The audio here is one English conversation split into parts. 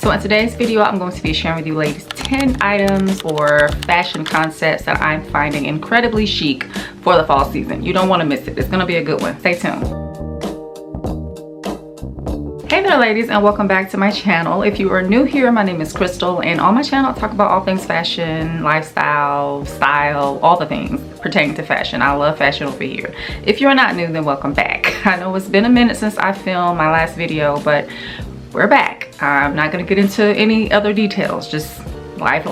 So in today's video, I'm going to be sharing with you ladies 10 items or fashion concepts that I'm finding incredibly chic for the fall season. You don't want to miss it. It's going to be a good one. Stay tuned. Hey there ladies, and welcome back to my channel. If you are new here, my name is Crystal, and on my channel I talk about all things fashion, lifestyle, style, all the things pertaining to fashion. I love fashion over here. If you're not new, then welcome back. I know it's been a minute since I filmed my last video, but we're back. I'm not going to get into any other details, just life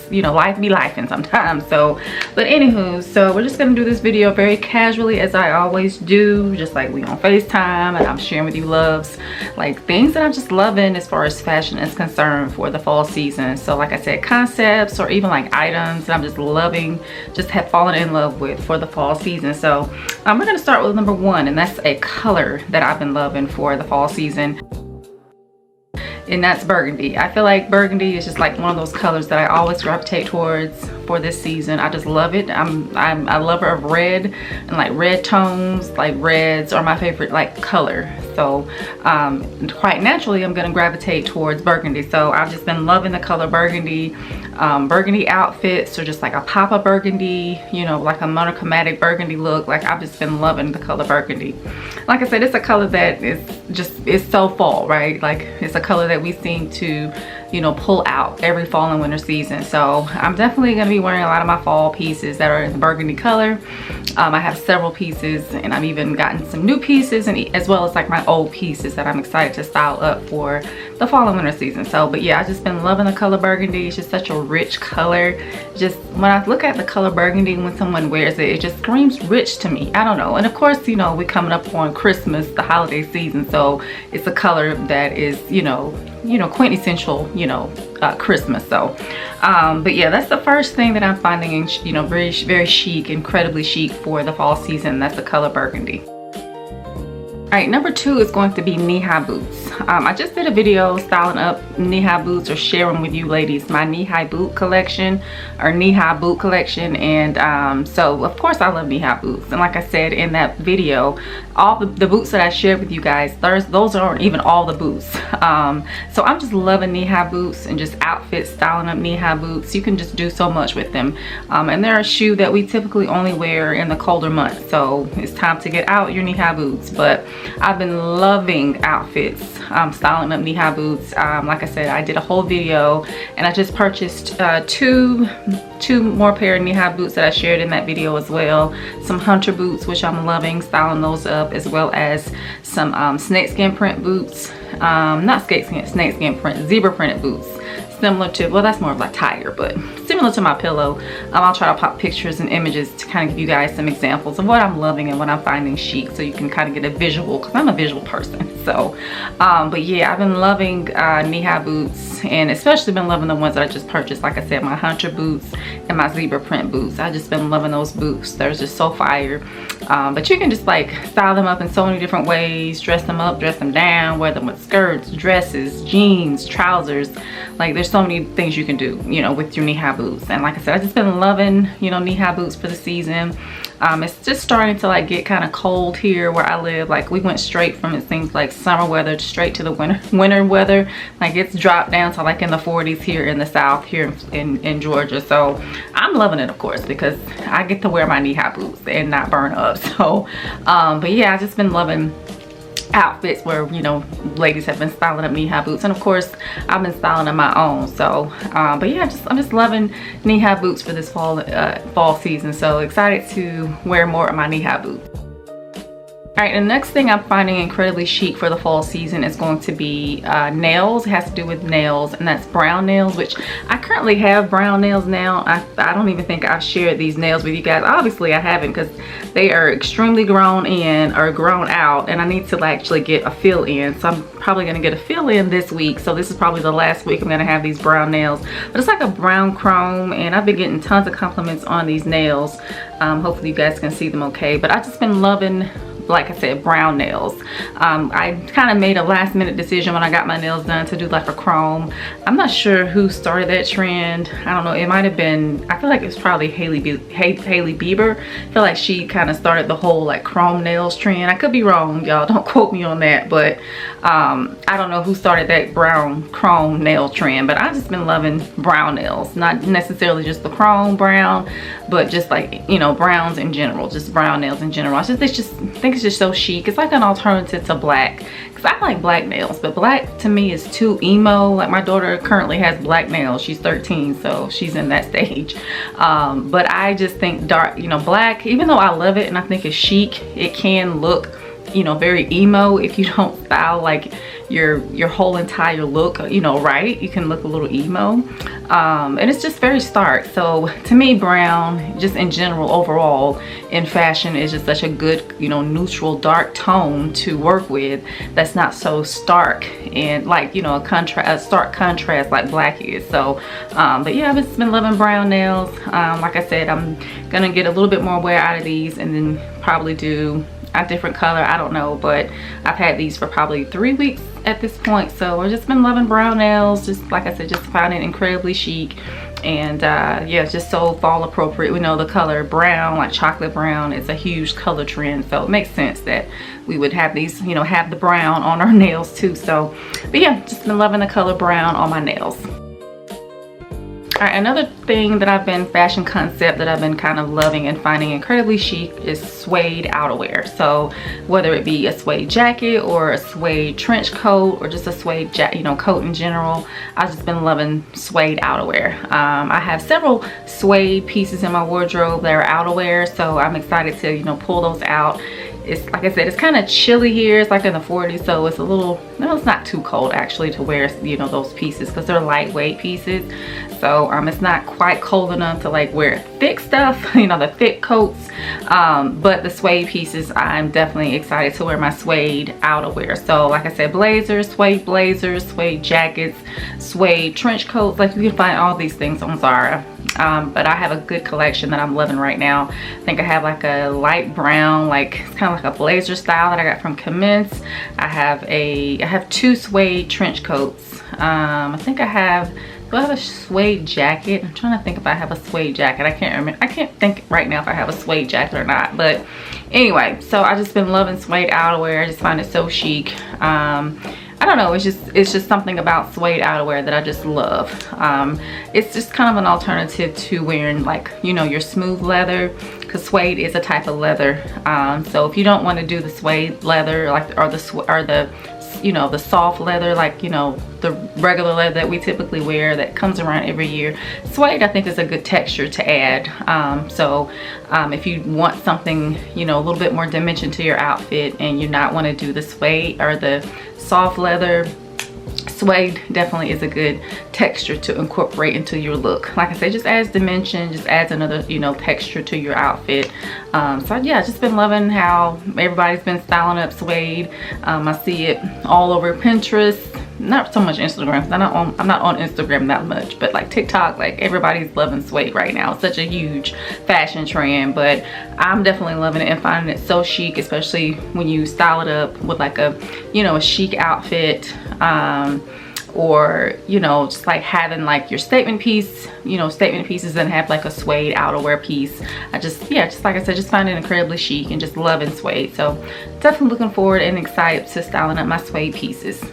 be lifing sometimes. So but anywho, so we're just gonna do this video very casually, as I always do, just like we on FaceTime, and I'm sharing with you loves, like things that I'm just loving as far as fashion is concerned for the fall season. So like I said, concepts or even like items that I'm just loving, just have fallen in love with for the fall season. So we're gonna start with number one, and that's a color that I've been loving for the fall season, and that's burgundy. I feel like burgundy is just like one of those colors that I always gravitate towards for this season. I just love it. I'm a lover of red, and like red tones, like reds are my favorite like color. So quite naturally I'm gonna gravitate towards burgundy. So I've just been loving the color burgundy. Burgundy outfits, or just like a pop of burgundy, you know, like a monochromatic burgundy look. Like I've just been loving the color burgundy. Like I said, it's a color that is so fall, right? Like it's a color that we seem to, you know, pull out every fall and winter season. So I'm definitely going to be wearing a lot of my fall pieces that are in the burgundy color. I have several pieces, and I've even gotten some new pieces, and as well as like my old pieces that I'm excited to style up for the fall and winter season. So but yeah, I've just been loving the color burgundy. It's just such a rich color. Just when I look at the color burgundy, when someone wears it, it just screams rich to me. I don't know. And of course, you know, we're coming up on Christmas, the holiday season, so it's a color that is, you know, quintessential, Christmas. So but yeah, that's the first thing that I'm finding, you know, very chic, incredibly chic for the fall season. That's the color burgundy. All right, number two is going to be knee-high boots. I just did a video styling up knee-high boots, or sharing with you ladies my knee-high boot collection, or knee-high boot collection. And so of course I love knee-high boots, and like I said in that video, all the boots that I shared with you guys, those aren't even all the boots. So I'm just loving knee-high boots, and just outfits styling up knee-high boots. You can just do so much with them, and they're a shoe that we typically only wear in the colder months, so it's time to get out your knee-high boots. But I've been loving outfits styling up knee-high boots. Like I said, I did a whole video, and I just purchased two more pair of knee-high boots that I shared in that video as well. Some hunter boots, which I'm loving styling those up, as well as some snakeskin print boots. Not snakeskin print, zebra printed boots. Similar to, well, that's more of like tiger, but similar to my pillow. I'll try to pop pictures and images to kind of give you guys some examples of what I'm loving and what I'm finding chic, so you can kind of get a visual, because I'm a visual person. So but yeah, I've been loving knee-high boots, and especially been loving the ones that I just purchased. Like I said, my hunter boots and my zebra print boots. I just been loving those boots. They're just so fire. But you can just like style them up in so many different ways, dress them up, dress them down, wear them with skirts, dresses, jeans, trousers. Like there's so many things you can do, you know, with your knee-high boots. And like I said, I just been loving, you know, knee-high boots for the season. It's just starting to like get kind of cold here where I live. Like we went straight from, it seems like, summer weather straight to the winter weather. Like it's dropped down to like in the 40s here in the south, here in Georgia. So I'm loving it, of course, because I get to wear my knee-high boots and not burn up. So but yeah, I've just been loving outfits where, you know, ladies have been styling up knee-high boots, and of course I've been styling up my own. So but yeah, I'm just loving knee-high boots for this fall season. So excited to wear more of my knee-high boots. All right, the next thing I'm finding incredibly chic for the fall season is going to be nails. It has to do with nails, and that's brown nails, which I currently have brown nails now. I don't even think I've shared these nails with you guys. Obviously I haven't, because they are extremely grown in, or grown out, and I need to actually get a fill in. So I'm probably gonna get a fill in this week. So this is probably the last week I'm gonna have these brown nails. But it's like a brown chrome, and I've been getting tons of compliments on these nails. Hopefully you guys can see them okay. But I've just been loving like I said, brown nails. I kind of made a last minute decision when I got my nails done to do like a chrome. I'm not sure who started that trend. I don't know, it might have been, I feel like it's probably Hailey Bieber. I feel like she kind of started the whole like chrome nails trend. I could be wrong, y'all, don't quote me on that, but I don't know who started that brown chrome nail trend, but I've just been loving brown nails. Not necessarily just the chrome brown, but just like, you know, browns in general, just brown nails in general. I think it's just so chic. It's like an alternative to black, because I like black nails, but black to me is too emo. Like my daughter currently has black nails. She's 13, so she's in that stage. But I just think dark, you know, black, even though I love it and I think it's chic, it can look, you know, very emo if you don't style like your whole entire look, you know, right. You can look a little emo, and it's just very stark. So to me, brown, just in general, overall in fashion, is just such a good, you know, neutral dark tone to work with that's not so stark and like, you know, a stark contrast like black is. So but yeah, I've just been loving brown nails. Like I said, I'm gonna get a little bit more wear out of these and then probably do a different color, I don't know, but I've had these for probably 3 weeks at this point. So I've just been loving brown nails, just like I said, just find it incredibly chic. And yeah, it's just so fall appropriate. We know the color brown, like chocolate brown, is a huge color trend, so it makes sense that we would have these, you know, have the brown on our nails too. So but yeah, just been loving the color brown on my nails. All right, another thing that I've been, fashion concept that I've been kind of loving and finding incredibly chic is suede outerwear. So whether it be a suede jacket or a suede trench coat or just a suede coat in general, I've just been loving suede outerwear. I have several suede pieces in my wardrobe that are outerwear, so I'm excited to, you know, pull those out. It's like I said, it's kind of chilly here. It's like in the 40s, so it's a little, no, it's not too cold actually to wear, you know, those pieces, because they're lightweight pieces. So it's not quite cold enough to like wear thick stuff, you know, the thick coats. But the suede pieces, I'm definitely excited to wear my suede outerwear. So like I said, blazers, suede jackets, suede trench coats. Like you can find all these things on Zara. But I have a good collection that I'm loving right now. I think I have like a light brown, like it's kind of like a blazer style that I got from Commence. I have 2 suede trench coats. I think I have, do I have a suede jacket? I'm trying to think if I have a suede jacket. I can't remember. I can't think right now if I have a suede jacket or not. But anyway, so I just been loving suede outerwear. I just find it so chic. I don't know, it's just something about suede outerwear that I just love. It's just kind of an alternative to wearing, like, you know, your smooth leather, because suede is a type of leather. So if you don't want to do the suede leather, like, or the you know, the soft leather, like, you know, the regular leather that we typically wear that comes around every year, suede I think is a good texture to add. So if you want something, you know, a little bit more dimension to your outfit and you not want to do the suede or the soft leather, suede definitely is a good texture to incorporate into your look. Like I said, just adds dimension, just adds another, you know, texture to your outfit. So yeah, just been loving how everybody's been styling up suede. I see it all over Pinterest, not so much Instagram, because I'm not on Instagram that much, but like TikTok, like everybody's loving suede right now. It's such a huge fashion trend, but I'm definitely loving it and finding it so chic, especially when you style it up with like a, you know, a chic outfit. Or, you know, just like having like your statement piece, you know, statement pieces, and have like a suede outerwear piece. Yeah, just like I said, just find it incredibly chic and just loving suede. So definitely looking forward and excited to styling up my suede pieces.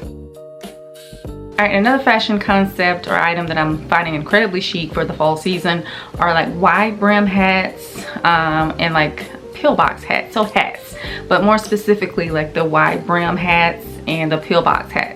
All right, another fashion concept or item that I'm finding incredibly chic for the fall season are like wide brim hats and like pillbox hats. So hats, but more specifically like the wide brim hats and the pillbox hats.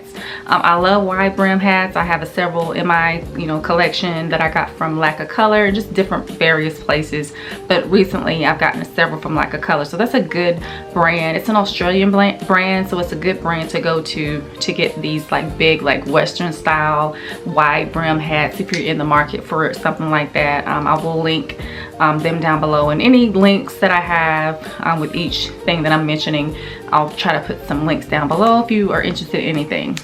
I love wide brim hats. I have several in my, you know, collection that I got from Lack of Color, just different various places. But recently I've gotten several from Lack of Color. So that's a good brand. It's an Australian brand, so it's a good brand to go to get these like big, like Western style wide brim hats if you're in the market for something like that. I will link them down below, and any links that I have with each thing that I'm mentioning, I'll try to put some links down below if you are interested in anything.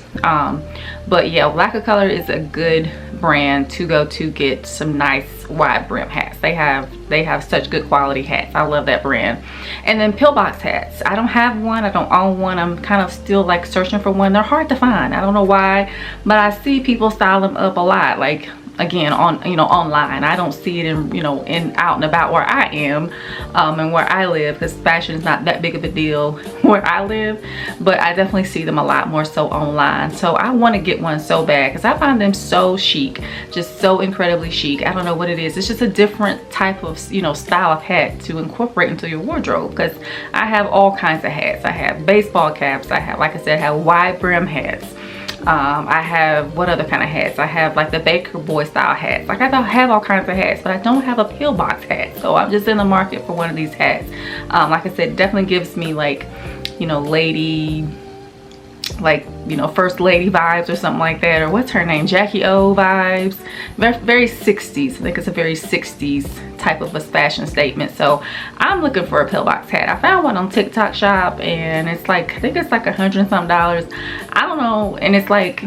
But yeah, Lack of Color is a good brand to go to get some nice wide brim hats. They have such good quality hats. I love that brand. And then pillbox hats. I don't have one. I don't own one. I'm kind of still like searching for one. They're hard to find. I don't know why, but I see people style them up a lot. Like, again, on online. I don't see it in out and about where I am and where I live, because fashion is not that big of a deal where I live, but I definitely see them a lot more so online. So I want to get one so bad because I find them so chic, just so incredibly chic. I don't know what it is. It's just a different type of style of hat to incorporate into your wardrobe, because I have all kinds of hats. I have baseball caps. I have, like I said, I have wide brim hats. I have, what other kind of hats? I have like the Baker Boy style hats. Like, I have all kinds of hats, but I don't have a pillbox hat. So I'm just in the market for one of these hats. Like I said, it definitely gives me like, lady, like, first lady vibes or something like that. Or what's her name? Jackie O vibes. Very, very 60s. I think it's a very 60s type of a fashion statement. So I'm looking for a pillbox hat. I found one on TikTok shop, and it's like, I think it's like $100 and some. I don't know. And it's like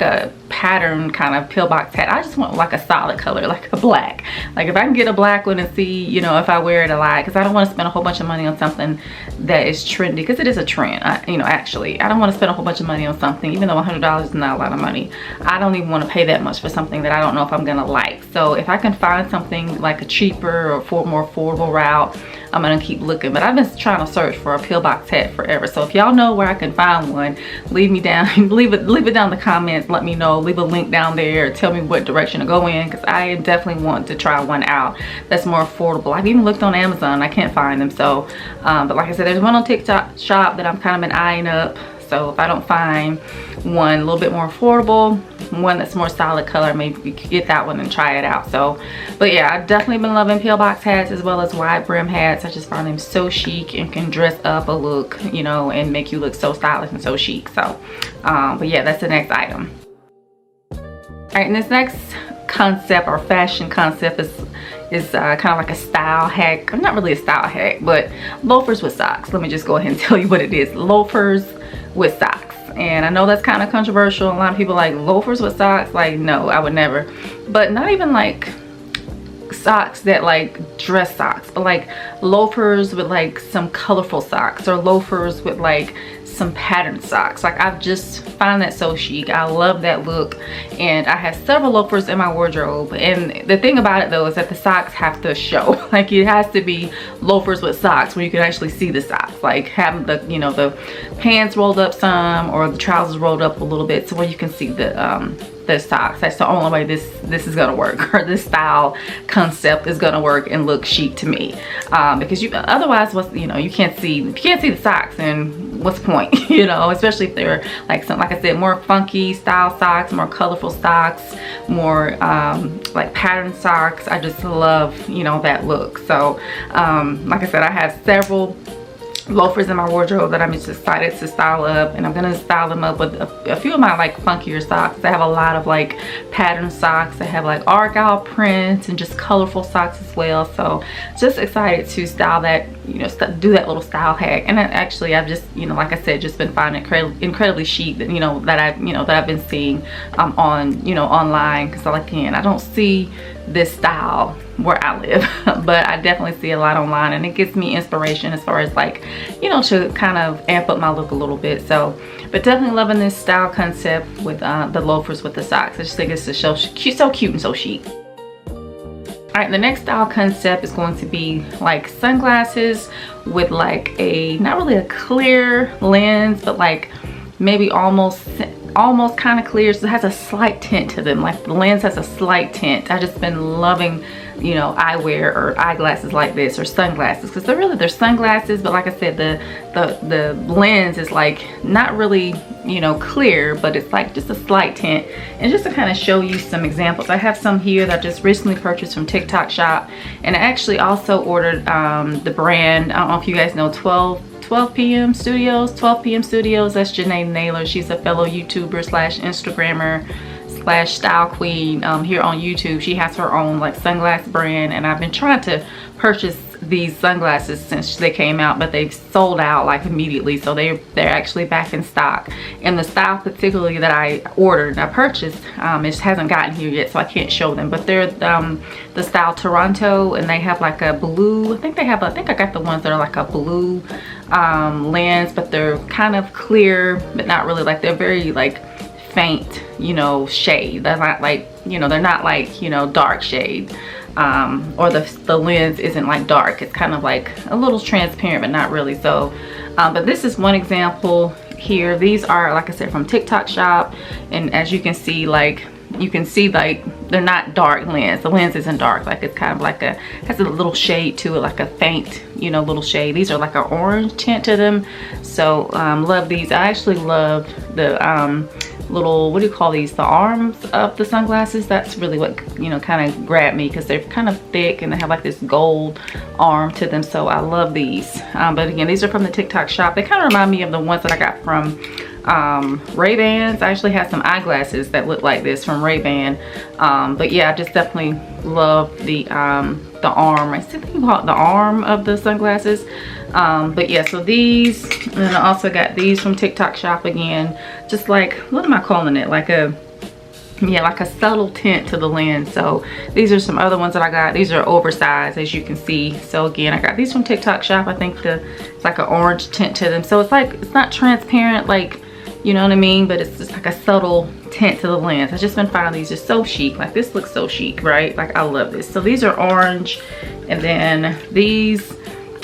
a pattern kind of pillbox hat. I just want like a solid color, like a black. Like, if I can get a black one and see, if I wear it a lot, because I don't want to spend a whole bunch of money on something that is trendy, because it is a trend. Actually, I don't want to spend a whole bunch of money on something, even though $100 is not a lot of money. I don't even want to pay that much for something that I don't know if I'm gonna like. So if I can find something like a cheaper or for more affordable route, I'm gonna keep looking. But I've been trying to search for a pillbox hat forever. So if y'all know where I can find one, leave it down in the comments. Let me know. Leave a link down there. Tell me what direction to go in, because I definitely want to try one out that's more affordable. I've even looked on Amazon. I can't find them. So but like I said, there's one on TikTok shop that I'm kind of been eyeing up. So if I don't find one a little bit more affordable, one that's more solid color, maybe we could get that one and try it out. So, but yeah, I've definitely been loving pillbox hats as well as wide brim hats. I just find them so chic and can dress up a look, and make you look so stylish and so chic. So, but yeah, that's the next item. All right, and this next concept or fashion concept is kind of like a style hack. Not really a style hack, but loafers with socks. Let me just go ahead and tell you what it is. Loafers with socks. And I know that's kind of controversial. A lot of people like loafers with socks. Like, no, I would never. But not even like socks that like dress socks, but like loafers with like some colorful socks, or loafers with like some patterned socks. Like, I just find that so chic. I love that look, and I have several loafers in my wardrobe. And the thing about it though is that the socks have to show. Like, it has to be loafers with socks where you can actually see the socks, like having the the pants rolled up some, or the trousers rolled up a little bit, so where you can see the socks. That's the only way this is gonna work, or this style concept is gonna work and look chic to me. Because otherwise, you can't see the socks, and what's the point? Especially if they're like like I said, more funky style socks, more colorful socks, more like patterned socks. I just love that look. So like I said, I have several loafers in my wardrobe that I'm just excited to style up, and I'm gonna style them up with a few of my like funkier socks. I have a lot of like patterned socks. I have like argyle prints and just colorful socks as well. So just excited to style that, do that little style hack. And I've just like I said, just been finding incredibly chic that that I've been seeing on online, because again, I don't see this style where I live but I definitely see a lot online, and it gives me inspiration as far as like to kind of amp up my look a little bit. So, but definitely loving this style concept with the loafers with the socks. I just think it's so cute and so chic. All right, the next style concept is going to be like sunglasses with like not really a clear lens, but like maybe almost kind of clear, so it has a slight tint to them. Like, the lens has a slight tint. I just been loving eyewear or eyeglasses like this, or sunglasses, because they're sunglasses, but like I said, the lens is like not really clear, but it's like just a slight tint. And just to kind of show you some examples, I have some here that I just recently purchased from TikTok shop, and I actually also ordered the brand, I don't know if you guys know, 12 PM Studios. That's Janae Naylor. She's a fellow YouTuber slash Instagrammer slash style queen here on YouTube. She has her own like sunglass brand, and I've been trying to purchase these sunglasses since they came out, but they've sold out like immediately, so they're actually back in stock. And the style particularly that I ordered and I purchased, it just hasn't gotten here yet, so I can't show them, but they're the style Toronto, and they have like a blue, I think I got the ones that are like a blue lens, but they're kind of clear, but not really, like they're very like faint, you know, shade. They're not like, you know, they're not like, you know, dark shade, or the lens isn't like dark. It's kind of like a little transparent, but not really. So but this is one example here. These are, like I said, from TikTok shop, and as you can see, like they're not dark lens. The lens isn't dark, like it's kind of like has a little shade to it, like a faint, you know, little shade. These are like an orange tint to them. So love these. I actually love the little, what do you call these, the arms of the sunglasses. That's really what, you know, kind of grabbed me, because they're kind of thick and they have like this gold arm to them. So I love these. But again, these are from the TikTok shop. They kind of remind me of the ones that I got from Ray-Bans. I actually have some eyeglasses that look like this from Ray-Ban. But yeah, I just definitely love the arm. I think you call it the arm of the sunglasses. But yeah, so these, and then I also got these from TikTok shop again. Just like, what am I calling it? Like a, yeah, like a subtle tint to the lens. So these are some other ones that I got. These are oversized, as you can see. So again, I got these from TikTok shop. I think it's like an orange tint to them. So it's like, it's not transparent, like, you know what I mean, but it's just like a subtle tint to the lens. I've just been finding these just so chic. Like this looks so chic, right? Like I love this. So these are orange, and then these,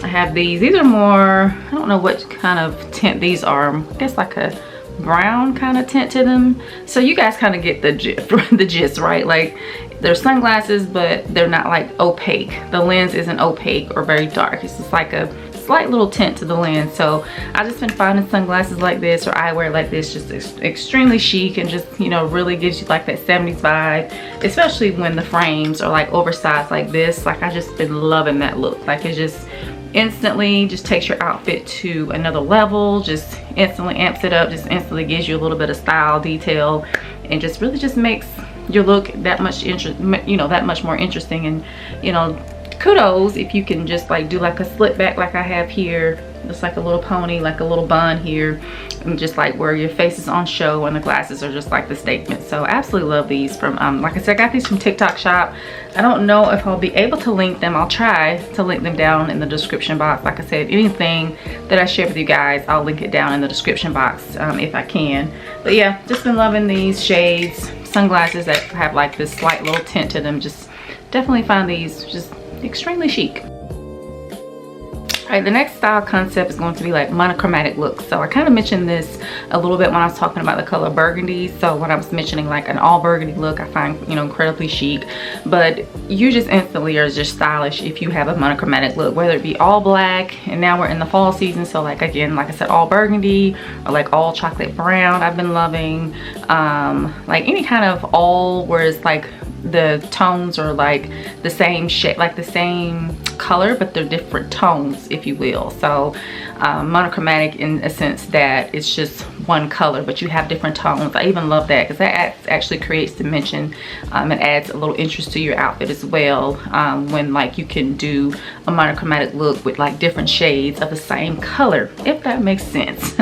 I have these are more, I don't know what kind of tint these are. I guess like a brown kind of tint to them. So you guys kind of get the gist, right? Like they're sunglasses, but they're not like opaque. The lens isn't opaque or very dark. It's just like a slight little tint to the lens. So I've just been finding sunglasses like this or eyewear like this just extremely chic, and just, you know, really gives you like that 70s vibe, especially when the frames are like oversized like this. Like I just been loving that look. Like it just instantly just takes your outfit to another level, just instantly amps it up, just instantly gives you a little bit of style, detail, and just really just makes your look that much that much more interesting. And you know, kudos if you can just like do like a slip back like I have here, just like a little pony, like a little bun here, and just like where your face is on show and the glasses are just like the statement. So I absolutely love these from like I said, I got these from TikTok shop. I don't know if I'll be able to link them. I'll try to link them down in the description box. Like I said, anything that I share with you guys, I'll link it down in the description box if I can. But yeah, just been loving these shades, sunglasses that have like this slight little tint to them. Just definitely find these just extremely chic. Alright, the next style concept is going to be like monochromatic looks. So I kind of mentioned this a little bit when I was talking about the color burgundy. So when I was mentioning like an all burgundy look, I find, you know, incredibly chic. But you just instantly are just stylish if you have a monochromatic look, whether it be all black, and now we're in the fall season, so like again, like I said, all burgundy, or like all chocolate brown. I've been loving like any kind of all where it's like the tones are like the same shade, like the same color, but they're different tones, if you will. So monochromatic in a sense that it's just one color, but you have different tones. I even love that because that actually creates dimension. It adds a little interest to your outfit as well, when like you can do a monochromatic look with like different shades of the same color, if that makes sense.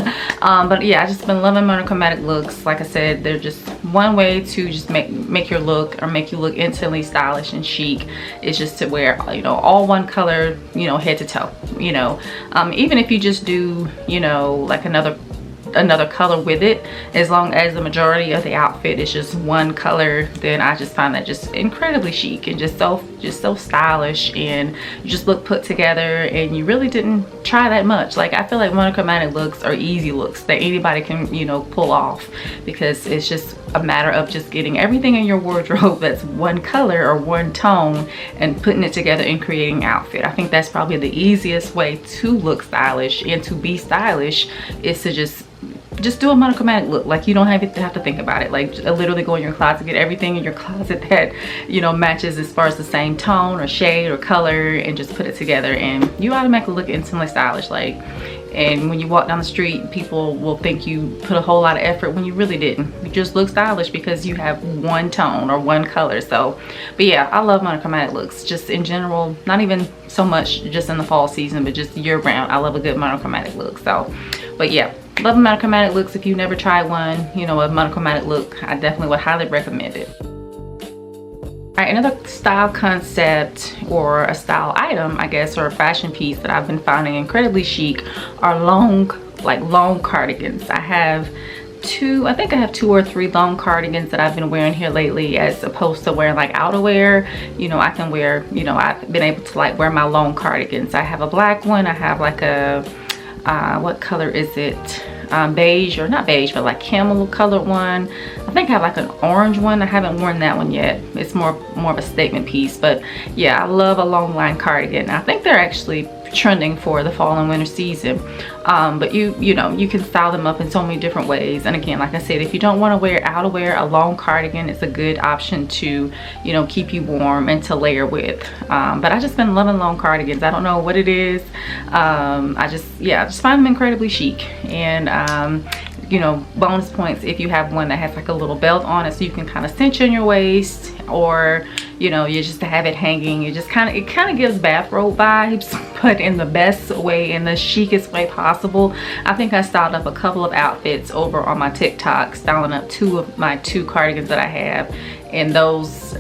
But yeah, I just been loving monochromatic looks. Like I said, they're just one way to just make your look, or make you look instantly stylish and chic. It's just to wear, you know, all one color, you know, head to toe, you know. Even if you just do, you know, like another color with it, as long as the majority of the outfit is just one color, then I just find that just incredibly chic and just so stylish, and you just look put together, and you really didn't try that much. Like I feel like monochromatic looks are easy looks that anybody can, you know, pull off, because it's just a matter of just getting everything in your wardrobe that's one color or one tone and putting it together and creating an outfit. I think that's probably the easiest way to look stylish and to be stylish, is to just do a monochromatic look. Like you don't have to think about it. Like literally go in your closet, get everything in your closet that, you know, matches as far as the same tone or shade or color, and just put it together, and you automatically look instantly stylish. Like and when you walk down the street, people will think you put a whole lot of effort when you really didn't. You just look stylish because you have one tone or one color. So, but yeah, I love monochromatic looks just in general, not even so much just in the fall season, but just year round. I love a good monochromatic look. So, but yeah, love monochromatic looks. If you never tried one, you know, a monochromatic look, I definitely would highly recommend it. All right, another style concept or a style item, I guess, or a fashion piece that I've been finding incredibly chic are long cardigans. I have I think I have 2 or 3 long cardigans that I've been wearing here lately, as opposed to wearing like outerwear. You know, I can wear, you know, I've been able to like wear my long cardigans. I have a black one, I have like a what color is it, beige, or not beige, but like camel colored one. I think I have like an orange one. I haven't worn that one yet. It's more of a statement piece. But yeah, I love a long line cardigan. I think they're actually trending for the fall and winter season. But you know, you can style them up in so many different ways. And again, like I said, if you don't want to wear outerwear, a long cardigan is a good option to, you know, keep you warm and to layer with. But I just been loving long cardigans. I don't know what it is. I just find them incredibly chic. And you know, bonus points if you have one that has like a little belt on it, so you can kind of cinch in your waist, or you know, you just have it hanging. It kind of gives bathrobe vibes, but in the best way, in the chicest way possible. I think I styled up a couple of outfits over on my TikTok, styling up 2 of my 2 cardigans that I have, and those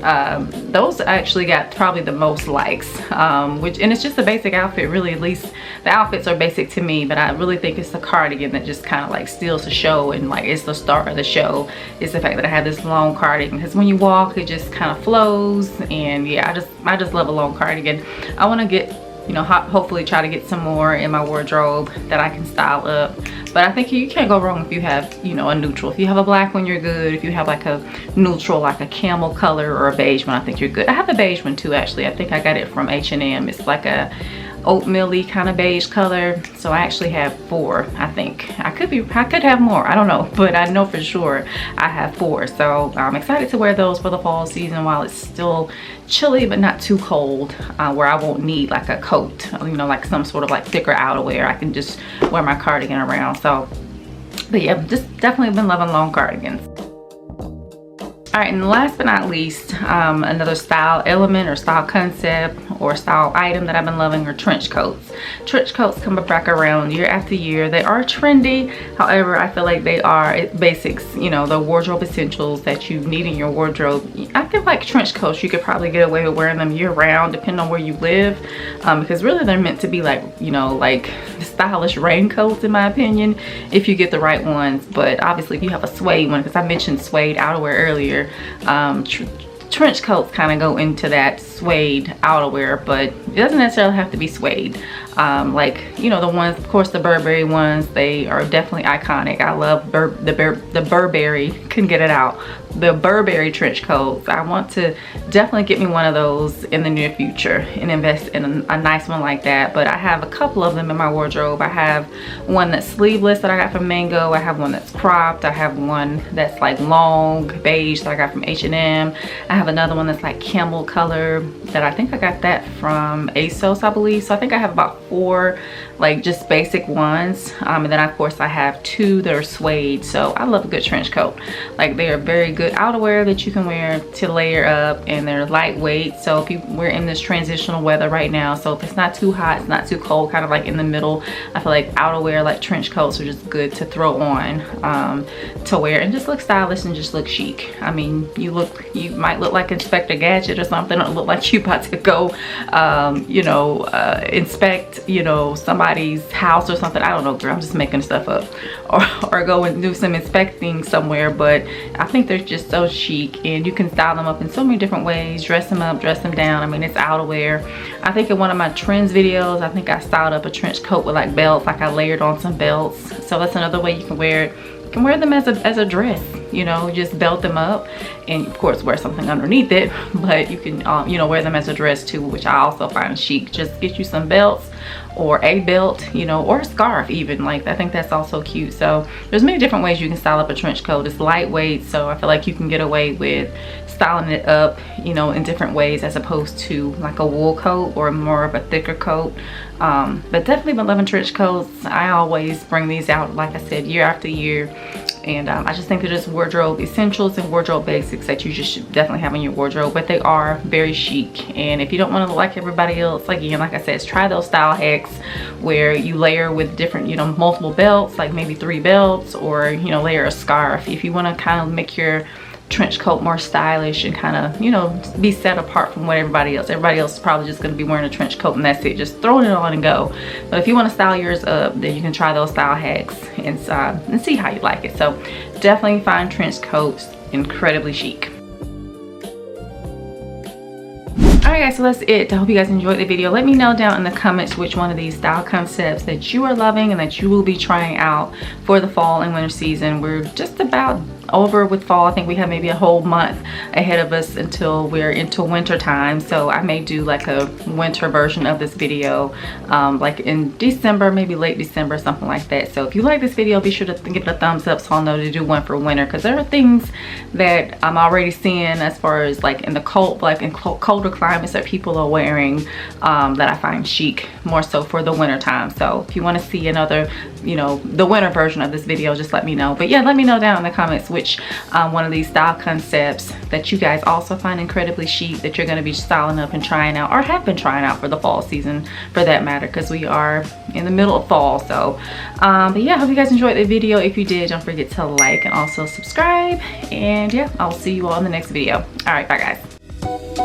actually got probably the most likes, and it's just a basic outfit, really. At least the outfits are basic to me, but I really think it's the cardigan that just kind of like steals the show, and like it's the star of the show, is the fact that I have this long cardigan, because when you walk it just kind of flows. And yeah, I just love a long cardigan. I want to get, you know, hopefully try to get some more in my wardrobe that I can style up. But I think you can't go wrong if you have, you know, a neutral. If you have a black one, you're good. If you have like a neutral, like a camel color or a beige one, I think you're good. I have a beige one too, actually. I think I got it from H&M. It's like a oatmeal-y kind of beige color. So I actually have 4. I think I could have more, I don't know, but I know for sure I have 4. So I'm excited to wear those for the fall season while it's still chilly but not too cold, where I won't need like a coat, you know, like some sort of like thicker outerwear. I can just wear my cardigan around. So, but yeah, just definitely been loving long cardigans. All right, and last but not least, another style element or style concept or style item that I've been loving are trench coats. Trench coats come back around year after year. They are trendy. However, I feel like they are basics, you know, the wardrobe essentials that you need in your wardrobe. I feel like trench coats, you could probably get away with wearing them year round, depending on where you live, because really they're meant to be like, you know, like stylish raincoats in my opinion, if you get the right ones. But obviously if you have a suede one, because I mentioned suede outerwear earlier, trench coats kind of go into that suede outerwear, but it doesn't necessarily have to be suede. Like, you know, the ones, of course, the Burberry ones, they are definitely iconic. I love the Burberry, couldn't get it out, the Burberry trench coats. I want to definitely get me one of those in the near future and invest in a nice one like that. But I have a couple of them in my wardrobe. I have one that's sleeveless that I got from Mango. I have one that's cropped. I have one that's like long beige that I got from H&M. I have another one that's like camel color that I think I got that from ASOS, I believe. So I think I have about 4 like just basic ones, and then of course I have 2 that are suede. So I love a good trench coat. Like, they are very good outerwear that you can wear to layer up, and they're lightweight. So if we're in this transitional weather right now, so if it's not too hot, it's not too cold, kind of like in the middle, I feel like outerwear like trench coats are just good to throw on to wear and just look stylish and just look chic. I mean, you might look like Inspector Gadget or something, or look like you about to go you know, inspect, you know, somebody's house or something. I don't know, girl, I'm just making stuff up. Or go and do some inspecting somewhere. But I think they're just so chic, and you can style them up in so many different ways, dress them up, dress them down. I mean, it's outerwear. I think in one of my trends videos, I think I styled up a trench coat with like belts, like I layered on some belts. So that's another way you can wear it. You can wear them as a dress. you know, just belt them up and of course wear something underneath it, but you can you know, wear them as a dress too, which I also find chic. Just get you some belts or a belt, you know, or a scarf even. Like, I think that's also cute. So there's many different ways you can style up a trench coat. It's lightweight, so I feel like you can get away with styling it up, you know, in different ways as opposed to like a wool coat or more of a thicker coat. But definitely been loving trench coats. I always bring these out, like I said, year after year. And I just think they're just wardrobe essentials and wardrobe basics that you just should definitely have in your wardrobe. But they are very chic, and if you don't want to look like everybody else, like, again, like I said, try those style hacks where you layer with different, you know, multiple belts, like maybe 3 belts, or, you know, layer a scarf if you want to kind of make your trench coat more stylish and kind of, you know, be set apart from what everybody else is probably just going to be wearing a trench coat and that's it, just throwing it on and go. But if you want to style yours up, then you can try those style hacks and see how you like it. So definitely find trench coats incredibly chic. Alright guys, so that's it. I hope you guys enjoyed the video. Let me know down in the comments which one of these style concepts that you are loving and that you will be trying out for the fall and winter season. We're just about over with fall. I think we have maybe a whole month ahead of us until we're into winter time, so I may do like a winter version of this video like in December, maybe late December, something like that. So if you like this video, be sure to give it a thumbs up so I'll know to do one for winter, because there are things that I'm already seeing as far as like in the cold, like in colder climates that people are wearing that I find chic, more so for the winter time. So if you want to see another, you know, the winter version of this video, just let me know. But yeah, let me know down in the comments which one of these style concepts that you guys also find incredibly chic that you're going to be styling up and trying out, or have been trying out for the fall season for that matter, because we are in the middle of fall. So but yeah, I hope you guys enjoyed the video. If you did, don't forget to like and also subscribe, and yeah, I'll see you all in the next video. All right, bye guys.